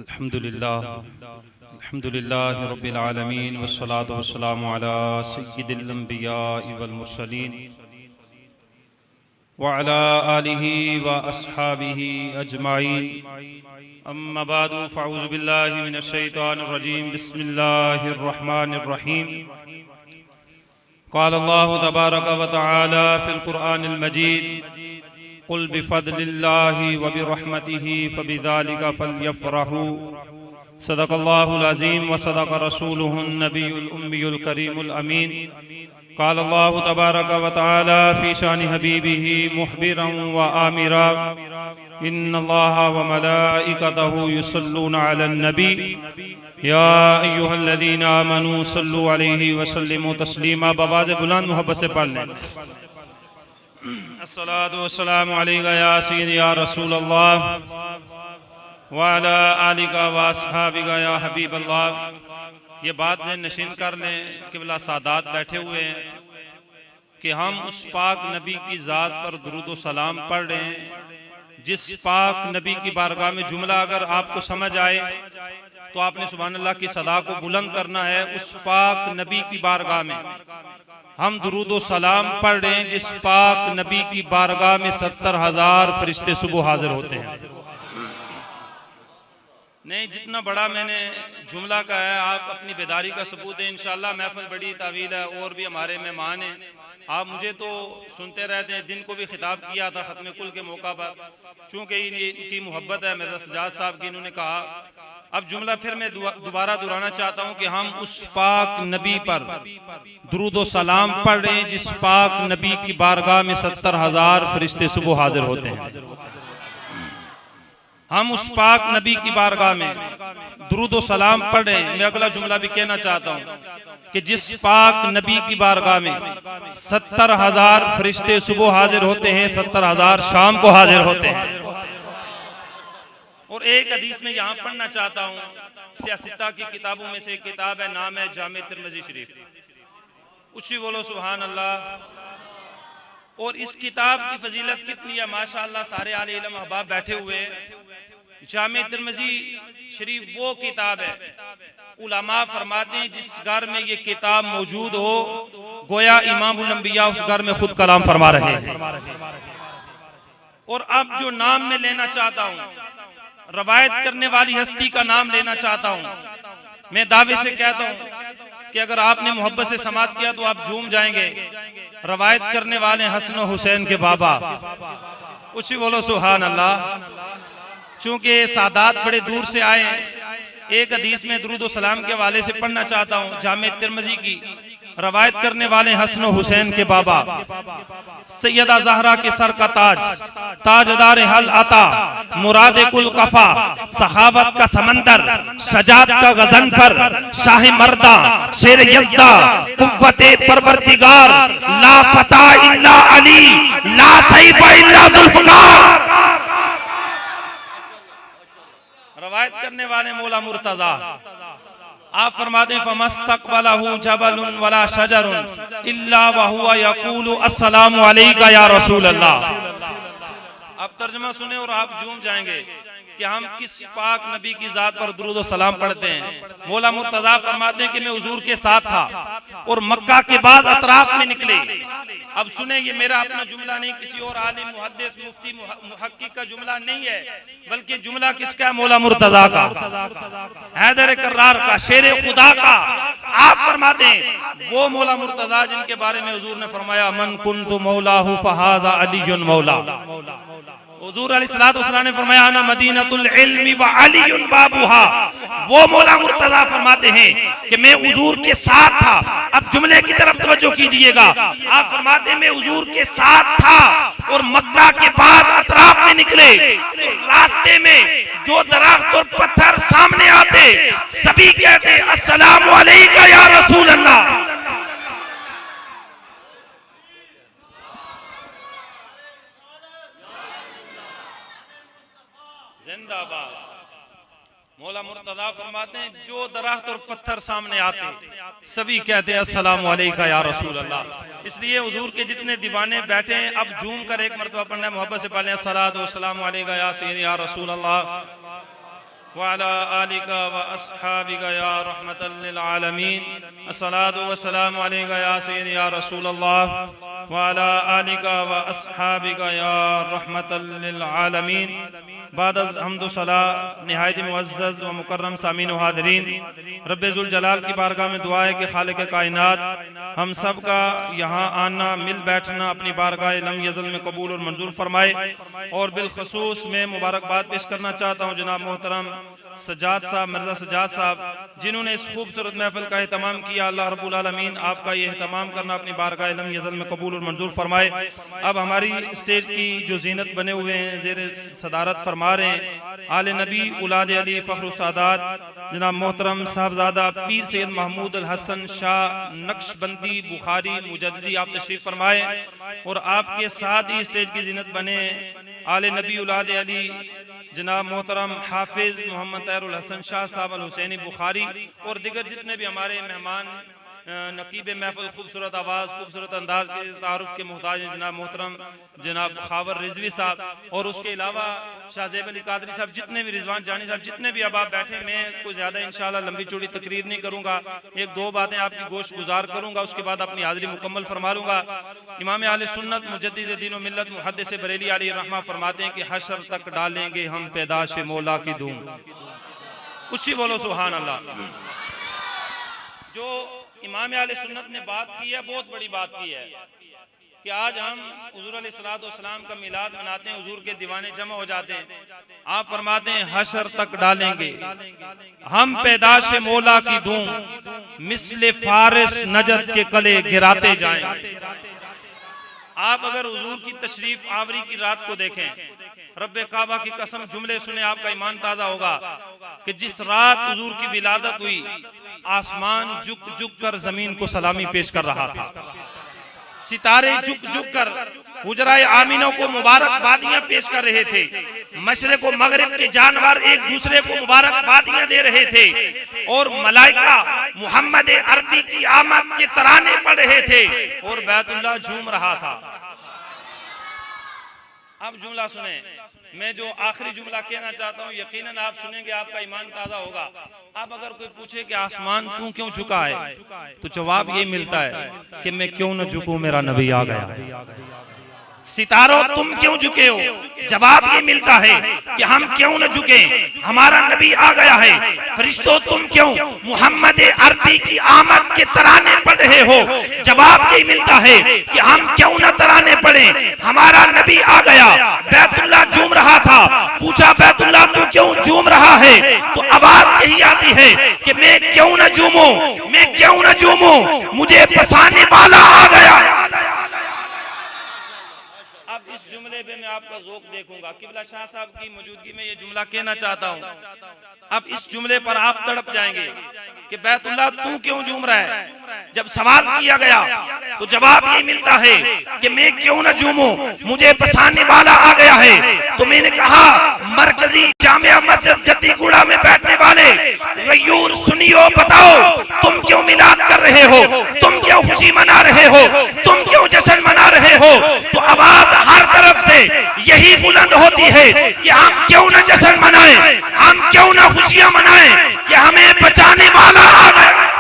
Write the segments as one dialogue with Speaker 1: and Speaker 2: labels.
Speaker 1: अल्हम्दुलिल्लाह रब्बिल आलमीन वस्सलातु वस्सलामु अला सय्यिदिल अंबियाइ वल मुरसलीन व अला आलिहि व अस्हाबिहि अजमाइन। अम्मा बादु फ़अऊज़ु बिल्लाहि मिनश शैतानिर रजीम। बिस्मिल्लाहिर रहमानिर रहीम। क़ाल अल्लाहु तबारक व तआला फ़िल क़ुरआनिल मजीद क़ुल बिफ़ज़लिल्लाहि व बिरहमतिहि फ़बिज़ालिका फ़ल्यफ़रहू सदक़ल्लाहुल अज़ीम व सदक़ रसूलुहुन नबियुल उम्मियुल करीमुल अमीन। क़ाल अल्लाहु तबारक व तआला फ़ी शानि हबीबिही मुख़बिरन व आमिरा इन्नल्लाहा व मलाइकतहु युसल्लूना अलन नबी या अय्युहल्लज़ीना आमनू सल्लु अलैहि व सल्लिमू तस्लीमा। बवाज़े बुलंद मोहब्बत से पढ़ लें। अस्सलातु वस्सलामु अलैका या सय्यदी या रसूल अल्लाह व अला आलिका व अस्हाबिका या हबीब अल्लाह। ये बात नशीन कर लें कि बिला सादात बैठे हुए हैं कि हम उस पाक नबी की ज़ात पर दुरूद व सलाम पढ़ रहे हैं जिस पाक नबी की बारगाह में जुमला अगर आपको समझ आए तो आपने सुभान अल्लाह की सदा को बुलंद करना है। उस पाक नबी की बारगाह में हम दुरूद व सलाम पढ़ रहे हैं जिस पाक नबी की बारगाह में 70,000 फरिश्ते सुबह हाजिर होते हैं। नहीं, जितना बड़ा मैंने जुमला का है आप अपनी बेदारी का सबूत है। इंशाअल्लाह महफिल बड़ी तावील है और भी हमारे मेहमान हैं। आप मुझे तो सुनते रहते हैं। दिन को भी खिताब किया था खत्म कुल के मौका पर, चूँकि इनकी मोहब्बत है मिर्ज़ा सज्जाद साहब की। इन्होंने कहा अब जुमला फिर मैं दोबारा दोहराना चाहता हूँ कि हम उस पाक नबी पर दुरूद व सलाम पढ़ रहे हैं जिस पाक नबी की बारगाह में 70,000 फरिश्ते सुबह हाजिर होते हैं। हम उस पाक नबी की बारगाह में दुरूद व सलाम पढ़ रहे हैं। मैं अगला जुमला भी कहना चाहता हूँ कि जिस पाक नबी की बारगाह में 70,000 फरिश्ते सुबह हाजिर होते हैं, 70,000 शाम को हाजिर होते हैं। और एक हदीस में यहाँ पढ़ना चाहता हूँ, सियासता की किताबों में से एक किताब है, नाम है जामे तिरमिज़ी शरीफ। ऊंची बोलो सुभान अल्लाह। और इस किताब की फजीलत कितनी है माशाअल्लाह, सारे आले इल्म अहबाब बैठे हुए हैं। जामे तिरमिज़ी शरीफ वो किताब है, उलमा फरमाते हैं जिस घर में ये किताब मौजूद हो गोया इमामुल अंबिया उस घर में खुद कलाम फरमा रहे हैं। और अब जो नाम मैं लेना चाहता हूँ, रवायत करने वाली हस्ती का नाम लेना चाहता हूँ। मैं दावे से कहता हूँ कि अगर आपने मोहब्बत से समात किया तो आप झूम जाएंगे। रवायत करने वाले हसन हुसैन के बाबा। उसी बोलो सुभान अल्लाह। चूंकि सादात बड़े दूर से आए, एक हदीस में दुरूद व सलाम के हवाले से पढ़ना चाहता हूँ। जामे तिरमिज़ी की रवायत करने वाले हसन हुसैन के बाबा, सैयदा ज़हरा के सर का ताज, ताजदार हल अता, मुराद कुल कफा, सहावत का समंदर, सजात का गज़नफर, शाह मर्दा, शेर यज़दा, कुव्वते परवरदिगार, ला फता इल्ला अली, ला सैफ इल्ला ज़ुल्फ़कार। रवायत करने वाले मौला मुर्तज़ा। आप फरमाते हैं फमस्तक़बलहु जबलुन वला शजरुन इल्ला व हुवा यक़ूलु अस्सलामु अलैका या रसूल अल्लाह। अब तर्जुमा सुने और आप झूम जाएंगे कि हम किस पाक नबी की जात पर दुरूद व सलाम पढ़ते हैं। मौला मुर्तज़ा फरमाते हैं कि मैं हुजूर के साथ था और मक्का के बाद अतराफ में निकले। अब सुने, ये मेरा अपना जुमला नहीं, किसी और आलिम मुहद्दिस मुफ्ती मुहक्किक का जुमला नहीं है, बल्कि जुमला किसका है? मौला मुर्तज़ा का, हैदर कर्रार का, शेर खुदा का। आप फरमाते हैं वो मौला मुर्तज़ा जिनके बारे में हुजूर ने फरमाया मन कुन्तु मौलाहु फहाज़ा अलीयुन मौला। हुजूर अलैहिस्सलातु वस्सलाम ने फरमाया अना मदीनतुल इल्मी व अलीयुन बाबुहा। वो मौला मुर्तज़ा फरमाते हैं कि मैं हुजूर के साथ था। अब जुमले की तरफ तवज्जो कीजिएगा। आप फरमाते हैं मैं हुजूर के साथ था और मक्का के बाद अतराफ में निकले तो रास्ते में जो दरख्त और पत्थर सामने आते सभी कहते अस्सलामु अलैका या रसूल अल्लाह। जिंदाबाद। मौला मुर्तज़ा फरमाते हैं जो दरख्त और पत्थर सामने आते सभी कहते हैं अस्सलामु अलैका या रसूल अल्लाह। इसलिए हुजूर के जितने दीवाने बैठे हैं अब झूम कर एक मरतबा पढ़ना है, मोहब्बत से पढ़ें अस्सलातु वस्सलामु अलैका या सय्यदी या रसूल अल्लाह। वअला आलिका व अस्हाबिका या रहमतल लिल आलमीन। अस्सलातु वस्सलामु अलैका या सय्यदी या रसूलल्लाह वअला आलिका व अस्हाबिका या रहमतल लिल आलमीन। बाद हम्दो सला निहायत मुअज़्ज़ज़ व मुकर्रम सामीन व हाज़रीन, रब्बे ज़ुल जलाल की बारगाह में दुआ है कि खालिक कायनात हम सब का यहाँ आना मिल बैठना अपनी बारगाह लम यज़ल में कबूल और मंजूर फरमाए। और बिलखसूस मैं मुबारकबाद पेश करना चाहता हूँ जनाब मोहतरम सज्जाद साहब, मिर्ज़ा सज्जाद साहब, जिन्होंने इस खूबसूरत महफिल का एहतमाम किया। अल्लाह रब्बुल आलमीन आपका ये एहतमाम करना अपनी बारगाह लम यज़ल में कबूल और मंजूर फरमाए। अब हमारी स्टेज की जो जीनत बने हुए हैं ज़ेर सदारत फरमा रहे हैं आले नबी औलाद अली फ़ख्र सादात जनाब मोहतरम साहबजादा पीर सैयद महमूद अल हसन शाह नक्शबंदी बुखारी मुजद्दिदी, आप तशरीफ फरमाए। और आपके साथ ही स्टेज की जीनत बने आले नबी औलाद अली जनाब मोहतरम हाफिज मोहम्मद तैरुल हसन शाह साहब अल हुसैनी बुखारी और दिगर जितने भी हमारे मेहमान नकीब महफिल खूबसूरत आवाज़ खूबसूरत अंदाज के तारुफ के मोहताज जनाब मोहतरम जनाब खावर रिजवी साहब और उसके अलावा शाह ज़ैब अली कादरी साहब, जितने भी रिजवान जानी साहब, जितने भी अब आप बैठे, मैं कोई ज़्यादा इंशाल्लाह लंबी चौड़ी तकरीर नहीं करूँगा, एक दो बातें आपकी गोश गुजार करूँगा, उसके बाद अपनी हाज़िरी मुकम्मल फरमा लूँगा। इमाम आले सुन्नत मुजद्दिद दीन व मिल्लत मुहद्दिस बरेली अलैहि रहमा फरमाते हैं कि हशर तक डालेंगे हम पैदाश मौला की धूम। ऊँची बोलो सुभान अल्लाह। जो इमाम आले सुन्नत ने बात की है, बहुत बड़ी बात की है कि आज हम हुजूर अलैहिस्सलातु वस्सलाम का मिलाद मनाते हैं, हुजूर के दीवाने जमा हो जाते हैं। आप फरमाते हैं हशर तक डालेंगे हम पैदाश मौला की धूम, मिसले फारिस नजद के कले गिराते जाएंगे। आप अगर हुजूर की तशरीफ आवरी की रात को देखें, रब्बे काबा की कसम जुमले सुने आपका ईमान ताजा होगा कि जिस रात हुजूर की विलादत हुई आसमान झुक झुक कर जमीन को सलामी पेश कर रहा था, सितारे झुक झुक कर हुजराए आमीनों को मुबारकबादियां पेश कर रहे थे, मशरिक व मगरिब के जानवर एक दूसरे को मुबारकबादियां दे रहे थे और मलाइका मुहम्मद अरबी की आमद के तराने पढ़ रहे थे और बैतुल्लाह झूम रहा था। अब जुमला सुने, मैं जो आखिरी जुमला कहना चाहता हूँ यकीनन आप सुनेंगे आपका ईमान ताजा होगा। अब अगर कोई पूछे कि आसमान तू क्यों झुका है, तो जवाब ये मिलता है कि मैं क्यों न झुकूं, मेरा नबी आ गया। सितारों तुम क्यों झुके हो, जवाब ये मिलता है कि हम क्यों न झुके, हमारा नबी आ गया है। फरिश्तों तुम क्यों मुहम्मद अरबी की आमद के तराने पढ़ रहे हो, जवाब ये मिलता है कि हम क्यों न तराने पढ़े, हमारा नबी आ गया। बैतुल्लाह झूम रहा था, पूछा बैतुल्लाह तू क्यों झूम रहा है, तो आवाज यही आती है कि मैं क्यों न झूमूं, मैं क्यों न झूमूं, मुझे बसाने वाला आ गया। अब इस जुमले पे मैं आपका ज़ौक़ देखूंगा। किबला शाह साहब की मौजूदगी में ये जुमला कहना चाहता हूँ। अब इस जुमले पर आप तड़प जाएंगे कि बैतुल्लाह तू क्यों झूम रहा है। जब सवाल किया गया तो जवाब ये मिलता है कि मैं क्यों न झूमूं, मुझे बसाने वाला आ गया है। तो मैंने कहा मरकजी जामिया मस्जिद गद्दीगुड़ा में बैठने वाले गयूर सुनियो, बताओ तुम क्यों मिलाद कर रहे हो, तुम क्यों खुशी मना रहे हो, तुम क्यों जश्न मना रहे हो। तो आवाज हर तरफ से यही बुलंद होती है कि हम क्यों न जश्न मनाएं, हम क्यों न खुशियां मनाएं कि हमें बचाने वाला आ गया।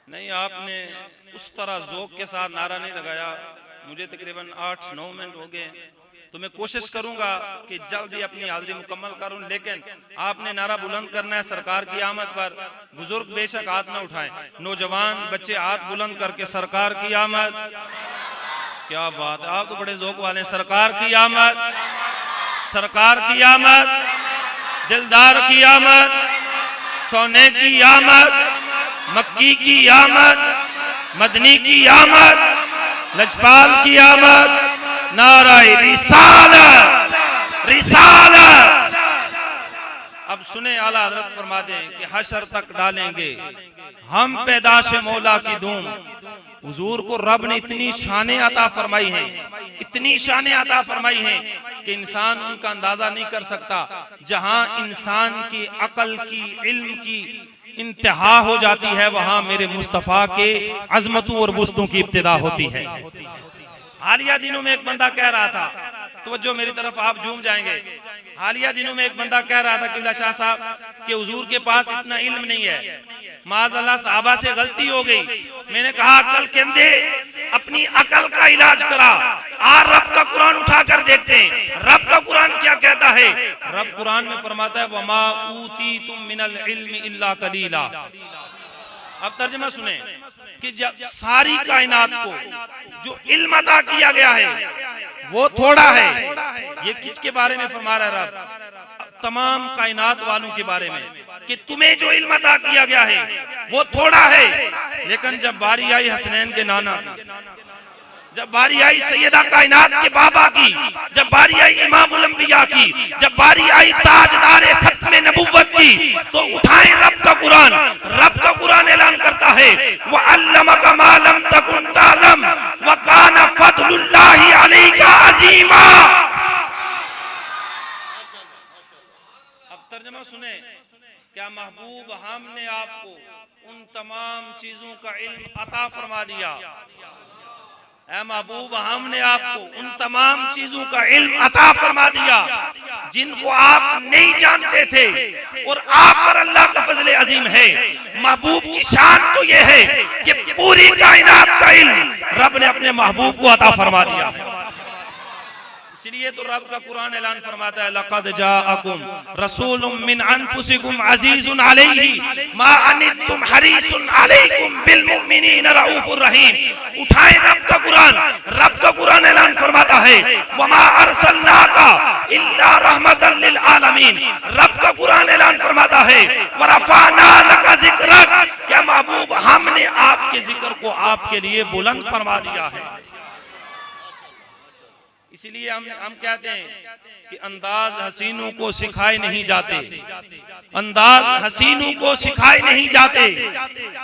Speaker 1: नहीं, आपने उस तरह ज़ौक़ के साथ नारा नहीं लगाया। मुझे तकरीबन 8-9 मिनट हो गए, तो मैं कोशिश करूंगा कि जल्दी अपनी हाज़िरी मुकम्मल करूं, लेकिन आपने नारा बुलंद करना है सरकार की आमद पर। बुजुर्ग बेशक हाथ न उठाएं, नौजवान बच्चे हाथ बुलंद करके सरकार की आमद। क्या बात है, आप तो बड़े ज़ौक़ वाले हैं। सरकार की आमद, सरकार की आमद, दिलदार की आमद, सोने की आमद, मक्की की आमद, मदनी की आमद, लजपाल की आमद, नाराए रिसालत, रिसालत। अब सुने, आला हजरत फरमाते हैं कि हशर तक डालेंगे हम पैदाश मौला की धूम। हुजूर को रब ने इतनी शाने अता फरमाई है, इतनी शाने अता फरमाई है कि इंसान उनका अंदाजा नहीं कर सकता। जहां इंसान की अकल की, इल्म की इंतहा हो जाती है, वहां मेरे मुस्तफा के अजमतों और वुस्तों की इब्तिदा होती है। हालिया दिनों में एक बंदा कह रहा था, तो जो मेरी तरफ आप झूम जाएंगे, हालिया दिनों में एक बंदा कह रहा था कि शाह साहब कि हुजूर के पास इतना इल्म नहीं है, माज़अल्लाह साहबा से गलती हो गई। मैंने कहा अकल के अंदे अपनी अकल का इलाज करा, रब का कुरान उठा कर देखते हैं, रब का कुरान क्या कहता है। रब कुरान में फरमाता है वमा ऊतीतुम मिनल इल्मी इल्ला कलीला। अब तर्जुमा सुने कि जब सारी कायनात को जो इल्म अता किया गया है वो थोड़ा है। ये किसके बारे में फरमा रहा है रब? तमाम कायनात वालों के बारे में कि तुम्हें जो इल्म अता किया गया है वो थोड़ा है। लेकिन जब बारी आई हसनैन के नाना की, जब बारी आई सैयदा कायनात के बाबा की, जब बारी आई इमामुल अंबिया की, जब बारी आई ताजदार खत्मे नबुव्वत की, तो उठाए रब का कुरान। रब का कुरान ऐलान करता है व अल्लमका मा लम तकुन तालम व काना फदलुल्लाहि अलैका अजीमा। अब तर्जुमा सुने, क्या महबूब हमने आपको उन तमाम चीजों का इल्म अता फरमा दिया। ऐ महबूब हमने आपको उन तमाम चीजों का इल्म अता फरमा दिया जिनको आप नहीं जानते थे, और आप पर अल्लाह का फजल अजीम है। महबूब की शान तो ये है कि पूरी कायनात का इल्म रब ने अपने महबूब को अता फरमा दिया। इसलिए तो रब का कुरान ऐलान फरमाता है लक़द जाअकुम रसूलुम मिन अनफुसिकुम अज़ीज़ुन अलैहि मा अनित्तुम हरीसुन अलैकुम बिल मुमिनीना रऊफुर रहीम। उठाए रब का कुरान। रब का कुरान ऐलान फरमाता है वमा अरसलनाका इल्ला रहमतन लिल आलमीन। रब का कुरान ऐलान फरमाता है वरफ़अना लका ज़िक्रक। क्या महबूब हमने आपके जिक्र को आपके लिए बुलंद फरमा दिया है। इसलिए हम कहते हैं कि अंदाज हसीनों को सिखाए नहीं जाते, अंदाज हसीनों को सिखाए नहीं जाते,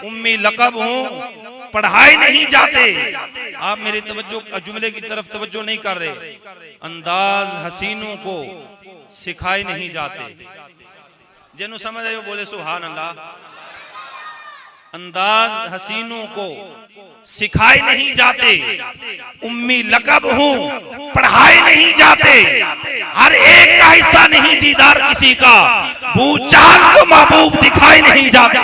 Speaker 1: उम्मी लक़ब हो पढ़ाए नहीं जाते। आप मेरी तवज्जो जुमले की तरफ तवज्जो नहीं कर रहे। अंदाज हसीनों को सिखाए नहीं जाते। जिन्हों समझ आए वो बोले सुभान अल्लाह। अंदाज हसीनों को सिखाए नहीं जाते, उम्मी लक़ब हूँ पढ़ाए नहीं जाते, हर एक का हिस्सा नहीं दीदार किसी का, भूचाल को महबूब दिखाए नहीं जाते।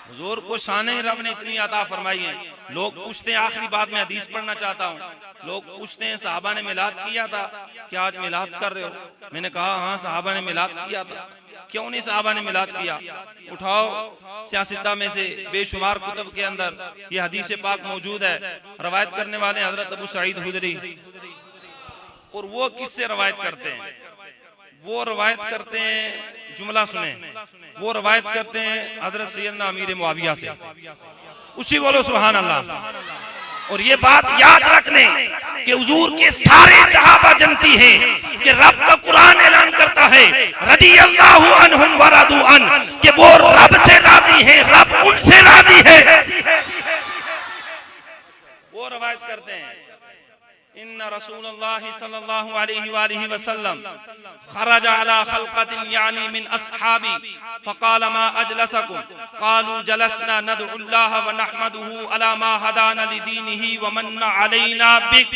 Speaker 1: हुजूर को शाने रब ने इतनी अता फरमाई है। लोग पूछते हैं, आखिरी बात में हदीस पढ़ना चाहता हूँ, लोग पूछते हैं सहाबा ने मिलाद किया था, क्या आज मिलाद कर रहे हो? मैंने कहा हाँ सहाबा ने मिलाद किया था। क्यों नहीं सहाबा ने मिलाद किया? उठाओ सियासता में से बेशुमार कुतुब के अंदर ये हदीस पाक मौजूद है। रवायत करने वाले हजरत अबू सईद खुदरी, और वो किससे रवायत करते हैं? वो रवायत करते हैं, जुमला सुने, वो रवायत करते हैं हजरत सैयदना अमीर मुआविया से। उसी बोलो सुभान अल्लाह। और ये बात याद रख लें कि हुजूर के सारे सहाबा जनती हैं कि रब का कुरान ऐलान करता है रज़ियल्लाहु अन्हुम व रदू अन, कि वो रब से राजी हैं, रब उनसे राजी है। वो रवायत करते हैं इन्ना रसूलुल्लाह सल्लल्लाहु अलैहि वसल्लम खरज अला खल्क़तिन यानी मिन अस्हाबी फ़क़ाल मा अजलसकुम क़ालू जलसना नदउल्लाह व नहमदुहु अला मा हदाना लिदीनिही व मन्ना अलैना बिक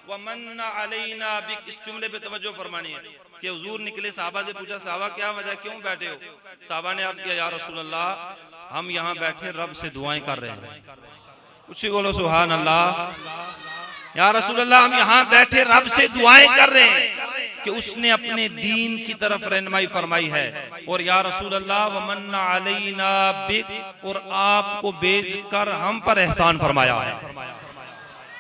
Speaker 1: व मन्ना अलैना बिक। इस जुमले पे तवज्जो फरमानी है कि हुजूर निकले, साहबा से पूछा साहबा क्या वजह, क्यों बैठे हो? साहबा ने अर्ज़ किया या रसूल अल्लाह हम यहाँ बैठे रब से दुआएं कर रहे हैं। उसी बोलो सुभान अल्लाह। या रसूल अल्लाह हम यहाँ बैठे रब से दुआएं कर रहे हैं कि उसने अपने दीन की तरफ रहनुमाई फरमाई है। और या रसूल अल्लाह वमन्ना अलैना बिक, और आपको बेच कर हम पर एहसान फरमाया है।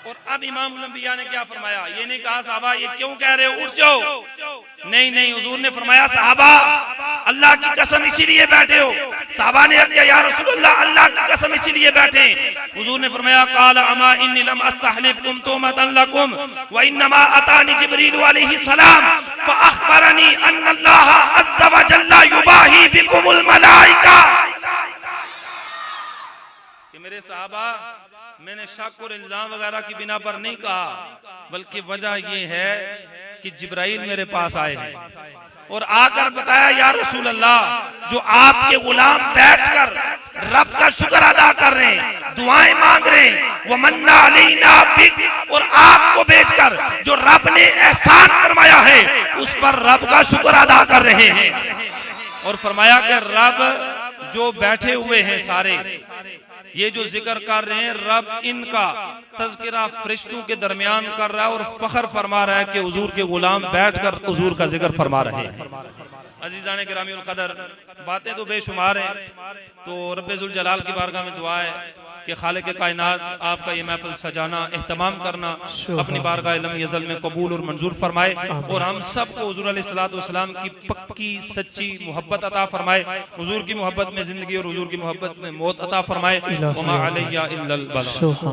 Speaker 1: और अब इमाम उल अंबिया ने क्या फरमाया, ये नहीं कहा साहबा ये क्यों कह रहे हो, उठ जाओ। नहीं नहीं, हुजूर ने फरमाया साहबा अल्लाह की कसम इसीलिए बैठे हो। साहबा ने अर्ज़ किया या रसूलल्लाह अल्लाह की कसम इसीलिए बैठे। हुजूर ने फरमाया क़ाला अमा इन्नी लम अस्तहलिफकुम तुमतन लकुम व इन्नमा अतानी जिब्रील अलैहि सलाम फअखबरनी अन्नल्लाह अज़्ज़ व जल्ला युबाही बिकुमुल मलाइका। कि मेरे साहबा मैंने शक और इल्जाम वगैरह की बिना पर नहीं कहा, बल्कि वजह ये है कि जिब्राइल मेरे पास आए हैं और आकर बताया या रसूल अल्लाह जो आपके गुलाम बैठकर रब का शुक्र अदा कर रहे हैं, दुआएं मांग रहे हैं, वो मन्ना अलैना बिक, और आपको बेचकर जो रब ने एहसान फरमाया है उस पर रब का शुक्र अदा कर रहे हैं। और फरमाया कि रब जो बैठे हुए हैं सारे ये जो जिक्र कर रहे हैं, रब इनका तज़किरा फरिश्तों के दरमियान कर रहा है और फख्र फरमा रहा है कि हुजूर के गुलाम बैठकर हुजूर का जिक्र फरमा रहे हैं। अज़ीज़ान गिरामी उल कदर, बातें तो बेशुमार हैं। तो रब्बे ज़ुल जलाल की बारगाह में दुआ है कि खालिक कायनात आपका ये महफिल सजाना, एहतमाम करना अपनी बारगाह लम यज़ल में कबूल और मंजूर फरमाए और हम सब को हुजूर अलैहिस्सलातु वस्सलाम की पक्की सच्ची मोहब्बत अता फरमाए, हुजूर की मोहब्बत में जिंदगी और हुजूर की मोहब्बत में मौत अता फरमाए। वमा अलैया इल्लल बलाग।